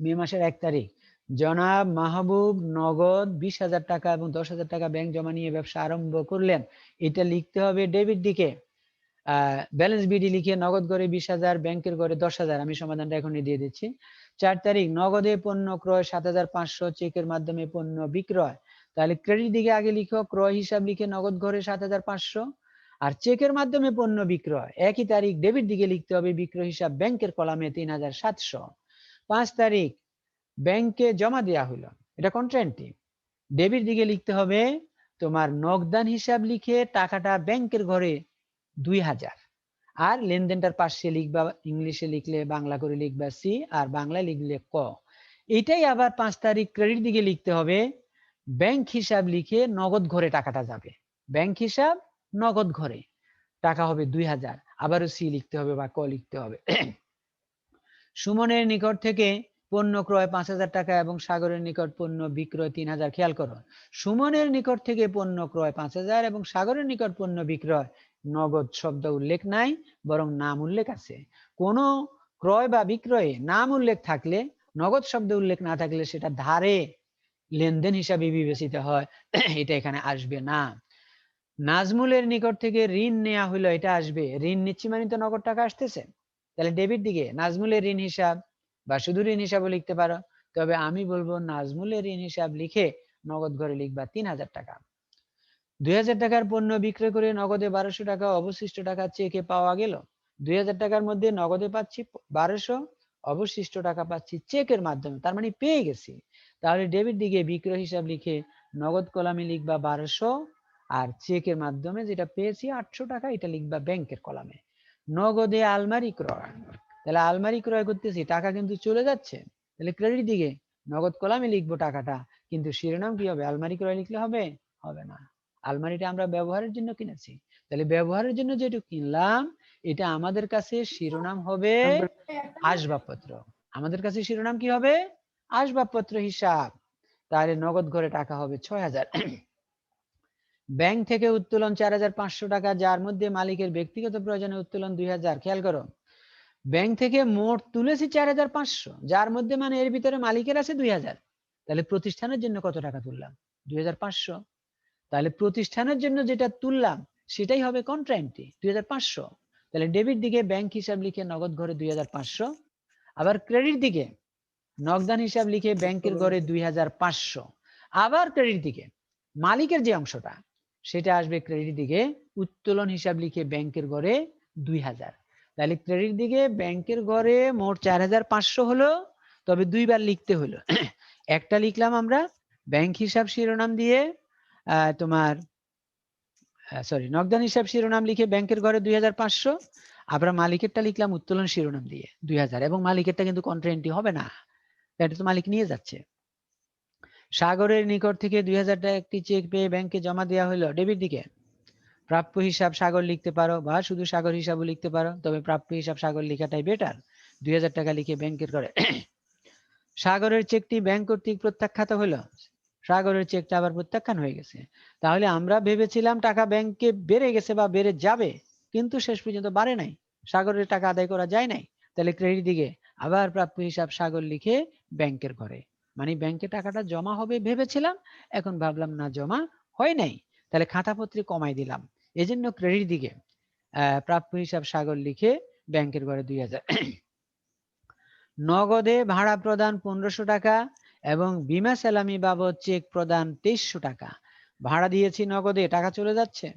মে মাসের 1 তারিখ জনাব মাহবুব নগদ 20,000 টাকা এবং 10,000 টাকা ব্যাংক জমা নিয়ে ব্যবসা আরম্ভ করলেন। এটা লিখতে হবে ডেবিট দিকে। ব্যালেন্স বিডি লিখে নগদ করে 20,000, ব্যাংকের করে 10,000। আমি সমাধানটা এখনই দিয়ে দিচ্ছি। 4 তারিখ নগদে পণ্য ক্রয় 7,500, চেকের মাধ্যমে পণ্য বিক্রয়। তাহলে ক্রেডিট দিকে আগে লিখো, ক্রয় হিসাব লিখে নগদ ঘরে 7,500 আর চেকের মাধ্যমে পণ্য বিক্রয়। একই তারিখ ডেবিট দিকে লিখতে হবে বিক্রয় হিসাব ব্যাংকের কলামে 3,700। 5 তারিখ ব্যাংকে জমা দেওয়া হলো, এটা কন্ট্রান্টি। ডেবিট দিকে লিখতে হবে তোমার নগদান হিসাব লিখে টাকাটা ব্যাংকের ঘরে 2,000 আর লেনদেনটার পাশে লিখবা, ইংলিশে লিখলে বাংলা করে লিখবা সি আর বাংলায় লিখলে ক। এটাই আবার 5 তারিখ ক্রেডিট দিকে লিখতে হবে ব্যাংক হিসাব লিখে নগদ ঘরে টাকাটা যাবে, ব্যাংক হিসাব নগদ ঘরে টাকা হবে 2,000, আবারও সি লিখতে হবে বা ক লিখতে হবে। সুমনের নিকট থেকে পণ্য ক্রয় 5,000 টাকা এবং সাগরের নিকট পণ্য বিক্রয় 3,000। খেয়াল করো, সুমনের নিকট থেকে পণ্য ক্রয় 5,000 এবং সাগরের নিকট পণ্য বিক্রয় নগদ শব্দ উল্লেখ নাই, বরং নাম উল্লেখ আছে। কোন ক্রয় বা বিক্রয়ে নাম উল্লেখ থাকলে, নগদ শব্দ উল্লেখ না থাকলে সেটা ধারে লেনদেন হিসাবে বিবেচিত হয়, এটা এখানে আসবে না। নাজমুলের নিকট থেকে ঋণ নেওয়া হলো, এটা আসবে। ঋণ নিচ্ছি মানে তো নগদ টাকা আসতেছে, তাহলে ডেবিট দিকে নাজমুলের ঋণ হিসাব বা শুধু ঋণ হিসাবও লিখতে পারো, তবে আমি বলবো নাজমুলের ঋণ হিসাব লিখে নগদ ঘরে লিখবা 3,000 টাকা। 2,000 টাকার পণ্য বিক্রয় করে নগদে 1,200 টাকা, অবশিষ্ট টাকা চেকে পাওয়া গেল। 2,000 টাকার মধ্যে নগদে পাচ্ছি 1,200, অবশিষ্ট টাকা পাচ্ছি চেকের মাধ্যমে, তার মানে পেয়ে গেছি। তাহলে ডেবিট দিকে বিক্রয় হিসাব লিখে নগদ কলামে লিখবা 1,200 আর চেকের মাধ্যমে যেটা পেয়েছি 800 টাকা, এটা লিখবা ব্যাংকের কলামে। নগদে আলমারি ক্রয়, তাহলে আলমারি ক্রয় করতেছি, টাকা কিন্তু চলে যাচ্ছে, তাহলে ক্রেডিট দিকে নগদ কলামে লিখবো টাকাটা, কিন্তু শিরোনাম কি হবে? আলমারি ক্রয় লিখলে হবে? হবে না। আলমারিটা আমরা ব্যবহারের জন্য কিনেছি, তাহলে ব্যবহারের জন্য যেটা কিনলাম এটা আমাদের কাছে শিরোনাম হবে আসবাবপত্র। আমাদের কাছে শিরোনাম কি হবে? আসবাবপত্র হিসাব। তাহলে নগদ ঘরে টাকা হবে 6,000। ব্যাংক থেকে উত্তোলন 4,500 টাকা, যার মধ্যে মালিকের ব্যক্তিগত প্রয়োজনে উত্তোলন 2,000। খেয়াল করো, ব্যাংক থেকে মোট তুলেছি 4,500, যার মধ্যে মানে এর ভিতরে মালিকের আছে 2,000, তাহলে প্রতিষ্ঠানের জন্য কত টাকা তুললাম? 2,500। তাহলে প্রতিষ্ঠানের জন্য যেটা তুললাম সেটাই হবে কন্ট্রান্টি 2,500। তাহলে ডেবিট দিকে ব্যাংক হিসাব লিখে নগদ ঘরে 2,500, আবার ক্রেডিট দিকে নগদান হিসাব লিখে ব্যাংকের ঘরে 2,500। আবার ক্রেডিট দিকে মালিকের যে অংশটা সেটা আসবে ক্রেডিট দিকে, উত্তোলন হিসাব লিখে ব্যাংকের ঘরে 2,000। তাহলে ক্রেডিট দিকে ব্যাংকের ঘরে মোট 4,500 হলো, তবে দুইবার লিখতে হলো। একটা লিখলাম আমরা ব্যাংক হিসাব শিরোনাম দিয়ে, তোমার সরি নগদান হিসাব শিরোনাম লিখে ব্যাংকের ঘরে 2,500, আমরা মালিকেরটা লিখলাম উত্তোলন শিরোনাম দিয়ে 2,000, এবং মালিকেরটা কিন্তু কন্ট্রান্টি হবে না, এটা তো মালিক নিয়ে যাচ্ছে। সাগরের নিকট থেকে 2,000 টাকা একটি চেক পেয়ে ব্যাংকে জমা দেওয়া হলো, ডেবিট দিকে প্রাপ্য হিসাব সাগর লিখতে পারো বা শুধু সাগর হিসাবও লিখতে পারো, তবে প্রাপ্য হিসাব সাগর লেখাটাই বেটার। 2,000 টাকা লিখে ব্যাংকের ঘরে। সাগরের চেকটি ব্যাংক কর্তৃক প্রত্যাখ্যাত হলো, সাগরের চেকটা আবার প্রত্যাখ্যান হয়ে গেছে। তাহলে আমরা ভেবেছিলাম টাকা ব্যাংকে বেড়ে গেছে বা বেড়ে যাবে, কিন্তু শেষ পর্যন্ত বাড়ে নাই, সাগরের টাকা আদায় করা যায় নাই। তাহলে ক্রেডিট দিকে আবার প্রাপ্য হিসাব সাগর লিখে ব্যাংকের ঘরে, মানে ব্যাংকে টাকাটা জমা হবে ভেবেছিলাম, এখন ভাবলাম না জমা হয় নাই, তাহলে খাতাপত্রে কমাই দিলাম, এজন্য ক্রেডিট দিকে প্রাপ্য হিসাব সাগর লিখে ব্যাংকের ঘরে 2,000। নগদে ভাড়া প্রদান 1,500 টাকা এবং বিমা সালামি বাবদ চেক প্রদান 2,300 টাকা। ভাড়া দিয়েছি নগদে, টাকা চলে যাচ্ছে,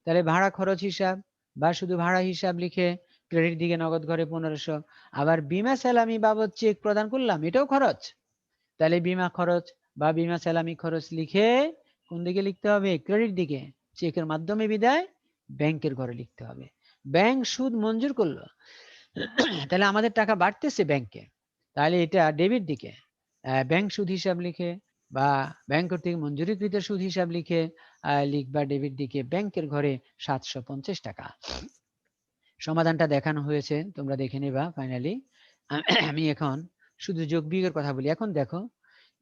তাহলে ভাড়া খরচ হিসাব বা শুধু ভাড়া হিসাব লিখে ক্রেডিট দিকে নগদ ঘরে 1,500। আবার বিমা সালামি বাবদ চেক প্রদান করলাম, এটাও খরচ, তাহলে বিমা খরচ বা বিমা সালামি খরচ লিখে কোন দিকে লিখতে হবে? ক্রেডিট দিকে, চেকের মাধ্যমে বিদায় ব্যাংকের ঘরে লিখতে হবে। ব্যাংক সুদ মঞ্জুর করলো, তাহলে আমাদের টাকা বাড়তেছে ব্যাংকে, তাহলে এটা ডেবিট দিকে ব্যাংক সুদ হিসাব লিখে বা ব্যাংক কর্তৃক মঞ্জুরিকৃত সুদ হিসাব লিখে লিখবা ডেবিট দিকে ব্যাংকের ঘরে 750 টাকা। সমাধানটা দেখানো হয়েছে, তোমরা দেখে নেবা ফাইনালি। আমি এখন শুধু যোগ বিয়োগের কথা বলি। এখন দেখো,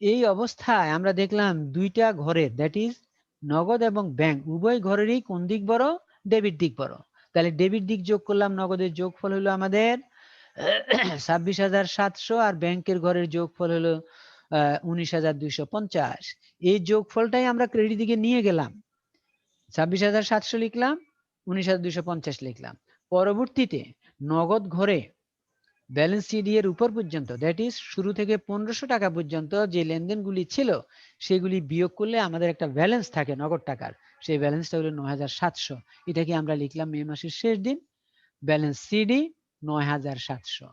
এই অবস্থায় আমরা দেখলাম দুইটা ঘরের, দ্যাট ইজ নগদ এবং ব্যাংক, উভয় ঘরেরই কোন দিক বড়? ডেবিট দিক বড়। তাহলে ডেবিট দিক যোগ করলাম, নগদের যোগফল হলো আমাদের 26,700 আর ব্যাংকের ঘরের যোগফল হলো 19,250। এই যোগফলটাই আমরা ক্রেডিট দিকে নিয়ে গেলাম, 26,700 লিখলাম, 19,250 লিখলাম। পরবর্তীতে নগদ ঘরে ব্যালেন্স সিডি এর উপর পর্যন্ত, দ্যাট ইজ শুরু থেকে 1500 টাকা পর্যন্ত যে লেনদেনগুলি ছিল সেগুলি বিয়োগ করলে আমাদের একটা ব্যালেন্স থাকে নগদ টাকার, সেই ব্যালেন্সটা হলো 9,700। এটা কি আমরা লিখলাম মে মাসের শেষ দিন, ব্যালেন্স সিডি 9,700।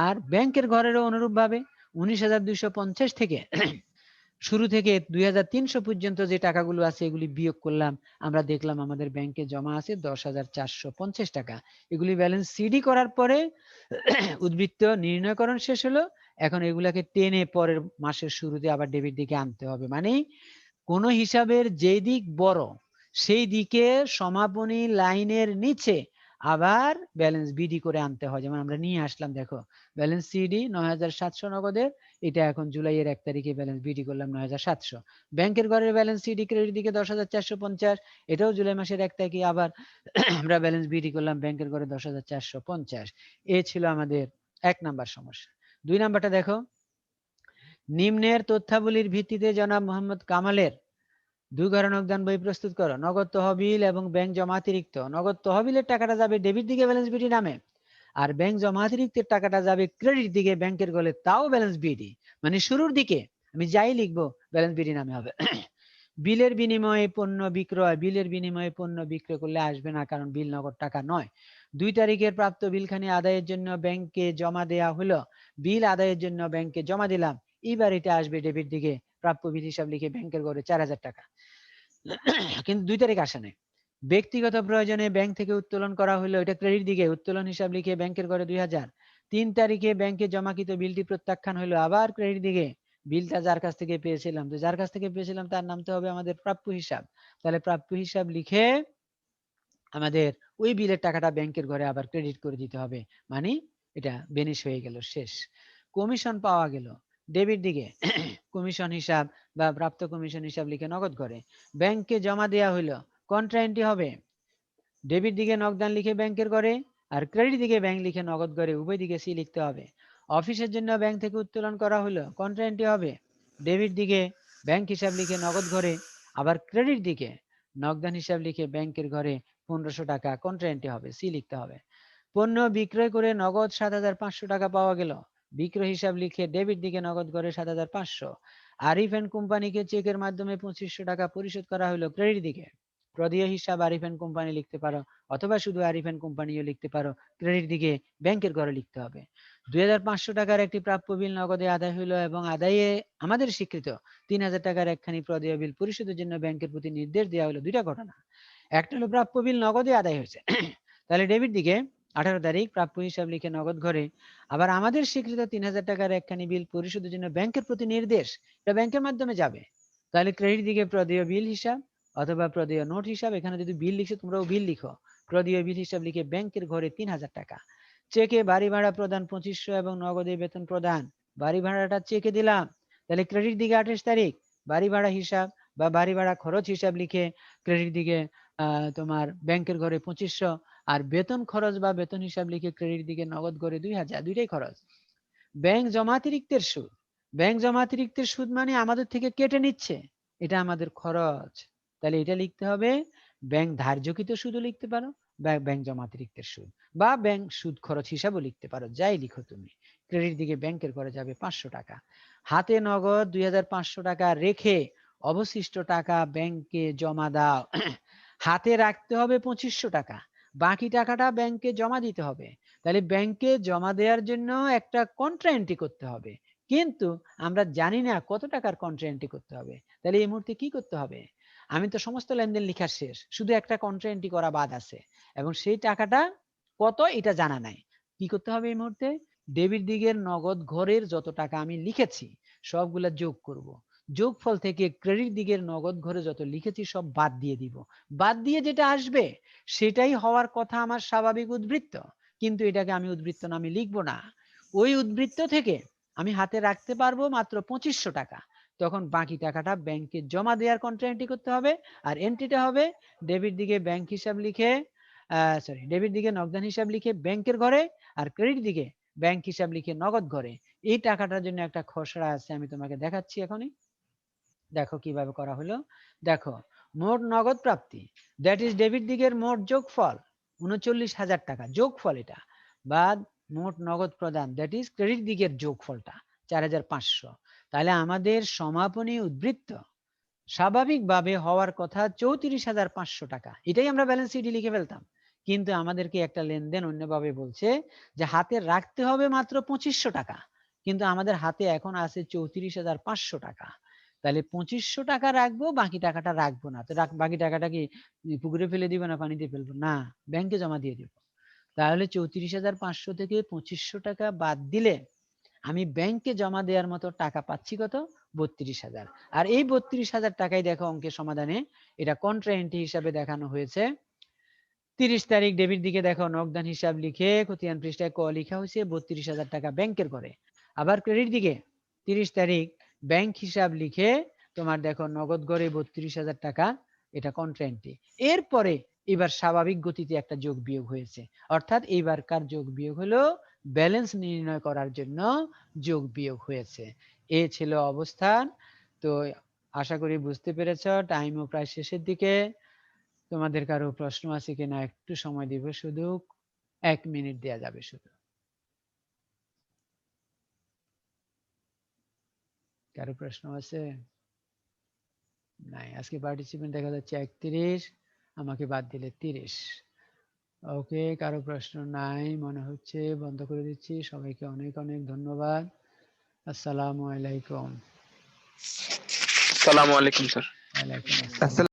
আর ব্যাংকের ঘরেরও অনুরূপভাবে 19,250 থেকে শুরু থেকে 2,300 পর্যন্ত যে টাকাগুলো আছে এগুলি বিয়োগ করলাম, আমরা দেখলাম আমাদের ব্যাংকে জমা আছে 10,450 টাকা। এগুলি ব্যালেন্স সিডি করার পরে উদ্বৃত্ত নির্ণয়করণ শেষ হলো। এখন এগুলাকে টেনে পরের মাসের শুরুতে আবার ডেবিট দিকে আনতে হবে। মানে কোন হিসাবের যেই দিক বড় সেই দিকে সমাপনী লাইনের নিচে আবার ব্যালেন্স বিডি করে আনতে হয়। যেমন আমরা নিয়ে আসলাম, দেখো ব্যালেন্স সিডি 9,700 নগদের, এটা এখন জুলাইয়ের 1 তারিখে ব্যালেন্স বিডি করলাম 9,700। ব্যাংকের ঘরের ব্যালেন্স সিডি ক্রেডিট দিকে 10,450, এটাও জুলাই মাসের 1 তারিখে আবার আমরা ব্যালেন্স বিডি করলাম ব্যাংকের ঘরে 10,450। এ ছিল আমাদের 1 নাম্বার সমস্যা। 2 নাম্বারটা দেখো, নিম্নের তথ্যাবলীর ভিত্তিতে জনাব মোহাম্মদ কামালের 2 ঘরে নগদান বই প্রস্তুত করো। নগদ তহবিল এবং ব্যাংক জমা অতিরিক্ত। নগদ তহবিলের টাকাটা যাবে ডেবিট দিকে ব্যালেন্স বিডি নামে, আর ব্যাংক জমা অতিরিক্তের টাকাটা যাবে ক্রেডিট দিকে ব্যাংকের গলে, তাও ব্যালেন্স বিডি। মানে শুরুর দিকে আমি যাই লিখবো ব্যালেন্স বিডি নামে হবে। বিলের বিনিময়ে পণ্য বিক্রয়, বিলের বিনিময়ে পণ্য বিক্রয় করলে আসবে না, কারণ বিল নগদ টাকা নয়। 2 তারিখের প্রাপ্ত বিলখানি আদায়ের জন্য ব্যাংকে জমা দেয়া হলো, বিল আদায়ের জন্য ব্যাংকে জমা দিলাম, এবার এটা আসবে ডেবিট দিকে, প্রাপ্য বিল হিসাব লিখে ব্যাংকের ঘরে 4,000 টাকা। কিন্তু 2 তারিখ আসে নাই। ব্যক্তিগত প্রয়োজনে ব্যাংক থেকে উত্তোলন করা হলো, এটা ক্রেডিট দিকে, উত্তোলন হিসাব লিখে ব্যাংকের ঘরে 2,000। 3 তারিখে ব্যাংকে জমাকৃত বিলটি প্রত্যাখ্যান হলো, আবার ক্রেডিট দিকে। বিলটা যার কাছ থেকে পেয়েছিলাম, তো যার কাছ থেকে পেয়েছিলাম তার নামতে হবে আমাদের প্রাপ্য হিসাব, তাহলে প্রাপ্য হিসাব লিখে আমাদের ওই বিলের টাকাটা ব্যাংকের ঘরে আবার ক্রেডিট করে দিতে হবে। মানে এটা বেনিশ হয়ে গেল, শেষ। কমিশন পাওয়া গেল ডেবিট দিকে, কমিশন হিসাব বা প্রাপ্ত কমিশন হিসাব লিখে নগদ করে ব্যাংকে জমা দেওয়া হইলো, কন্ট্রা এন্ট্রি হবে ডেবিট দিকে নগদান লিখে ব্যাংকের করে, আর ক্রেডিট দিকে ব্যাংক লিখে নগদ করে, উভয় দিকে সি লিখতে হবে। অফিসের জন্য ব্যাংক থেকে উত্তোলন করা হলো, কন্ট্রা এন্ট্রি হবে ডেবিট দিকে ব্যাংক হিসাব লিখে নগদ ঘরে, আবার ক্রেডিট দিকে নগদান হিসাব লিখে ব্যাংকের ঘরে 1500 টাকা কন্ট্রা এন্ট্রি হবে, সি লিখতে হবে। পণ্য বিক্রয় করে নগদ 7,500 টাকা পাওয়া গেল, বিক্রয় হিসাব লিখে ডেবিট দিকে নগদ করে 7,500। আরিফ এন্ড কোম্পানিকে চেকের মাধ্যমে 2500 টাকা পরিশোধ করা হলো, ক্রেডিট দিকে। প্রদেয় হিসাব আরিফ এন্ড কোম্পানি লিখতে পারো, অথবা শুধু আরিফ এন্ড কোম্পানিও লিখতে পারো, ক্রেডিট দিকে ব্যাংকের ঘরে লিখতে হবে। 2,500 টাকার একটি প্রাপ্য বিল নগদে আদায় হইলো এবং আদায়ে আমাদের স্বীকৃত 3,000 টাকার একখানি প্রদেয় বিল পরিশোধের জন্য ব্যাংকের প্রতি নির্দেশ দেওয়া হলো। 2টা ঘটনা, একটা হলো প্রাপ্য বিল নগদে আদায় হয়েছে, তাহলে ডেবিট দিকে 18 তারিখ প্রাপ্য হিসাব লিখে নগদ ঘরে, আবার আমাদের স্বীকৃত 3,000 টাকার একখানি বিল পরিশোধের জন্য ব্যাংকের প্রতি নির্দেশ, এটা ব্যাংকের মাধ্যমে যাবে, তাহলে ক্রেডিট দিকে প্রদেয় বিল হিসাব অথবা প্রদেয় নোট হিসাব, এখানে যদি বিল লিখছো তোমরাও বিল লিখো, প্রদেয় বিল হিসাব লিখে ব্যাংকের ঘরে 3,000 টাকা। চেকে বাড়ি ভাড়া প্রদান 2500 এবং নগদে বেতন প্রদান, বাড়ি ভাড়াটা চেকে দিলাম, তাহলে ক্রেডিট দিকে 28 তারিখ বাড়ি ভাড়া হিসাব বা বাড়ি ভাড়া খরচ হিসাব লিখে ক্রেডিট দিকে তোমার ব্যাংকের ঘরে 2500, আর বেতন খরচ বা বেতন হিসাব লিখে ক্রেডিট দিকে নগদ ঘরে 2,000, দুইটাই খরচ। ব্যাংক জমাতিরিক্তের সুদ, ব্যাংক জমাতিরিক্তের সুদ মানে আমাদের থেকে কেটে নিচ্ছে, এটা আমাদের খরচ, তাহলে এটা লিখতে হবে ব্যাংক ধার্যকৃত সুদও লিখতে পারো বা ব্যাংক জমাতিরিক্তের সুদ বা ব্যাংক সুদ খরচ হিসাবও লিখতে পারো, যাই লিখো তুমি। ক্রেডিট দিকে ব্যাংকের ঘরে যাবে 500 টাকা। হাতে নগদ 2,500 টাকা রেখে অবশিষ্ট টাকা ব্যাংকে জমা দাও। হাতে রাখতে হবে 2500 টাকা, বাকি টাকাটা ব্যাংকে জমা দিতে হবে, তাহলে ব্যাংকে জমা দেওয়ার জন্য একটা কন্ট্রা এন্ট্রি করতে হবে, কিন্তু আমরা জানি না কত টাকার কন্ট্রা এন্ট্রি করতে হবে, তাহলে এই মুহূর্তে কি করতে হবে, আমি তো সমস্ত লেনদেন লেখা শেষ, শুধু একটা কন্ট্রা এন্ট্রি করা বাদ আছে এবং সেই টাকাটা কত এটা জানা নাই। কি করতে হবে এই মুহূর্তে, ডেবিট দিকের নগদ ঘরের যত টাকা আমি লিখেছি সবগুলা যোগ করব, যোগফল থেকে ক্রেডিট দিকের নগদ ঘরে যত লিখেছি সব বাদ দিয়ে দিব, বাদ দিয়ে যেটা আসবে সেটাই হওয়ার কথা আমার স্বাভাবিক উদ্বৃত্ত, কিন্তু এটাকে আমি উদ্বৃত্ত নামে লিখবো না, ওই উদ্বৃত্ত থেকে আমি হাতে রাখতে পারবো মাত্র 2500 টাকা, তখন বাকি টাকাটা ব্যাংকে জমা দেওয়ার কন্ট্রা এন্ট্রি করতে হবে, আর এন্ট্রিটা হবে ডেবিট দিকে ব্যাংক হিসাব লিখে ডেবিট দিকে নগদান হিসাব লিখে ব্যাংকের ঘরে, আর ক্রেডিট দিকে ব্যাংক হিসাব লিখে নগদ ঘরে, এই টাকাটার জন্য একটা খসড়া আছে, আমি তোমাকে দেখাচ্ছি এখনই। দেখো কিভাবে করা হলো। দেখো, মোট নগদ প্রাপ্তি, দ্যাট ইজ ডেবিট দিকের মোট যোগফল ৩৯,০০০ টাকা, যোগফল এটা, বা মোট নগদ প্রদান, দ্যাট ইজ ক্রেডিট দিকের যোগফলটা ৪৫০০। তাহলে আমাদের সমাপনী উদ্বৃত্ত স্বাভাবিকভাবে হওয়ার কথা ৩৪,৫০০ টাকা, এটাই আমরা ব্যালেন্স শিটে লিখে ফেলতাম। কিন্তু আমাদেরকে একটা লেনদেন অন্যভাবে বলছে যে হাতে রাখতে হবে মাত্র ২৫০০ টাকা, কিন্তু আমাদের হাতে এখন আছে ৩৪,৫০০ টাকা। তাহলে ২৫০০ টাকা রাখবো, বাকি টাকাটা রাখবো না। তো বাকি টাকাটা কি পুকুরে ফেলে দিব না পানিতে ফেলবো? না, ব্যাংকে জমা দিয়ে দিব। তাহলে ৩৪,৫০০ থেকে ২৫০০ টাকা বাদ দিলে আমি ব্যাংকে জমা দেওয়ার মতো টাকা পাচ্ছি কত? ৩২,০০০। আর এই ৩২,০০০ টাকাই দেখো অঙ্কের সমাধানে এটা কন্ট্রাএন্ট্রি হিসাবে দেখানো হয়েছে। ৩০ তারিখ ডেবিট দিকে দেখো নগদান হিসাব লিখে খতিয়ান পৃষ্ঠায় ক লেখা হয়েছে ৩২,০০০ টাকা ব্যাংকের করে। আবার ক্রেডিট দিকে ৩০ তারিখ ব্যাংক হিসাব লিখে তোমার দেখো নগদ গড়ে ৩২,০০০ টাকা, এটা কন্ট্রাএন্ট্রি। এরপরে এবার স্বাভাবিক গতিতে একটা যোগ বিয়োগ হয়েছে, অর্থাৎ এইবারকার যোগ বিয়োগ হলো ব্যালেন্স নির্ণয় করার জন্য যোগ বিয়োগ হয়েছে। এ ছিল অবস্থান। তো আশা করি বুঝতে পেরেছ। টাইমও প্রায় শেষের দিকে। তোমাদের কারো প্রশ্ন আছে কিনা একটু সময় দিব, শুধু 1 মিনিট দেয়া যাবে শুধু। কারো প্রশ্ন আছে? নাই। আজকে পার্টিসিপেন্ট দেখা যাচ্ছে 31, আমাকে বাদ দিলে 30। ওকে, কারো প্রশ্ন নাই মনে হচ্ছে, বন্ধ করে দিচ্ছি। সবাইকে অনেক অনেক ধন্যবাদ। আসসালামু আলাইকুম। আসসালামু আলাইকুম স্যার। ওয়ালাইকুম আসসালাম।